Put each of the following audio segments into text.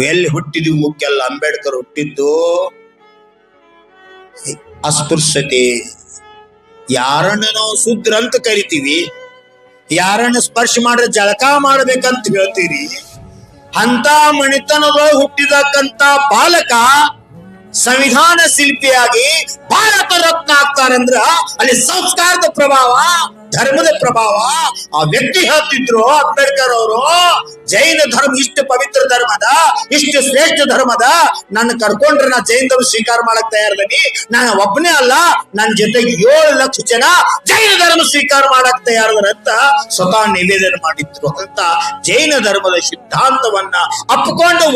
ಎಲ್ಲಿ ಹುಟ್ಟಿದ್ವಿ ಮುಖ್ಯ ಅಲ್ಲ. ಅಂಬೇಡ್ಕರ್ ಹುಟ್ಟಿದ್ದು ಅಸ್ಪೃಶ್ಯತೆ. ಯಾರನ್ನ ನಾವು ಶೂದ್ರ ಅಂತ ಕರಿತೀವಿ, ಯಾರನ್ನ ಸ್ಪರ್ಶ ಮಾಡಿದ್ರೆ ಜಳಕ ಮಾಡ್ಬೇಕಂತ ಹೇಳ್ತೀರಿ, ಅಂತ ಮಣಿತನದೊಳಗೆ ಹುಟ್ಟಿದಕ್ಕಂತ ಬಾಲಕ ಸಂವಿಧಾನ ಶಿಲ್ಪಿಯಾಗಿ ಭಾರತ ರತ್ನ ಆಗ್ತಾರಂದ್ರ ಅಲ್ಲಿ ಸಂಸ್ಕಾರದ ಪ್ರಭಾವ, ಧರ್ಮದ ಪ್ರಭಾವ. ಆ ವ್ಯಕ್ತಿ ಹೇಳ್ತಿದ್ರು ಅಂಬೇಡ್ಕರ್ ಅವರು, ಜೈನ ಧರ್ಮ ಇಷ್ಟು ಪವಿತ್ರ ಧರ್ಮದ, ಇಷ್ಟು ಶ್ರೇಷ್ಠ ಧರ್ಮದ, ನನ್ನ ಕರ್ಕೊಂಡ್ರೆ ನಾ ಜೈನ ಧರ್ಮ ಸ್ವೀಕಾರ ಮಾಡಕ್ ತಯಾರದೀನಿ. ನಾನು ಒಬ್ಬನೇ ಅಲ್ಲ, ನನ್ನ ಜೊತೆಗೆ 7 ಲಕ್ಷ ಜನ ಜೈನ ಧರ್ಮ ಸ್ವೀಕಾರ ಮಾಡಕ್ ತಯಾರದ್ರ ಅಂತ ಸ್ವತಃ ನಿವೇದನೆ ಮಾಡಿದ್ರು. ಅಂತ ಜೈನ ಧರ್ಮದ ಸಿದ್ಧಾಂತವನ್ನ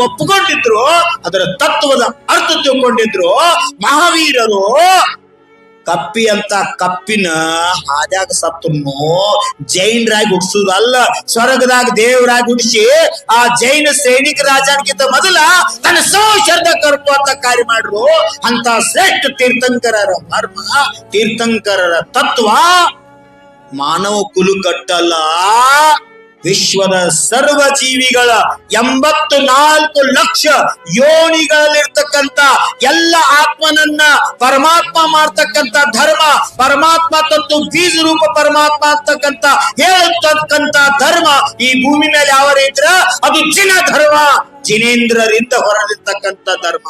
ಒಪ್ಪಿಕೊಂಡಿದ್ರು, ಅದರ ತತ್ವದ ಅರ್ಥ ತಿಳ್ಕೊಂಡಿದ್ರು. ಮಹಾವೀರರು ಕಪ್ಪಿ ಅಂತ ಕಪ್ಪಿನ ಹಾದ್ಯಾಗ ಸತ್ತನ್ನು ಜೈನರಾಗಿ ಹುಡ್ಸುದಲ್ಲ, ಸ್ವರ್ಗದಾಗ ದೇವರಾಗಿ ಹುಡ್ಸಿ ಆ ಜೈನ ಸೈನಿಕ ರಾಜನಿಗಿಂತ ಮೊದಲ ತನ್ನ ಸೋಷರ್ದ ಕರ್ಕೊ ಅಂತ ಕಾರ್ಯ ಮಾಡ್ರು. ಅಂತ ಶ್ರೇಷ್ಠ ತೀರ್ಥಂಕರರ ಮರ್ಮ, ತೀರ್ಥಂಕರರ ತತ್ವ ಮಾನವ ಕುಲು ಕಟ್ಟಲ್ಲ, ವಿಶ್ವದ ಸರ್ವ ಜೀವಿಗಳ 84 ಲಕ್ಷ ಯೋನಿಗಳಲ್ಲಿರ್ತಕ್ಕಂಥ ಎಲ್ಲ ಆತ್ಮನನ್ನ ಪರಮಾತ್ಮ ಮಾಡ್ತಕ್ಕಂಥ ಧರ್ಮ, ಪರಮಾತ್ಮ ತತ್ವ ಬೀಜ ರೂಪ ಪರಮಾತ್ಮ ಅಂತಕ್ಕಂಥ ಹೇಳತಕ್ಕಂಥ ಧರ್ಮ ಈ ಭೂಮಿ ಮೇಲೆ ಯಾವ ಇದ್ರ ಅದು ಜಿನ ಧರ್ಮ, ಜಿನೇಂದ್ರರಿಂದ ಹೊರಲಿರ್ತಕ್ಕಂಥ ಧರ್ಮ.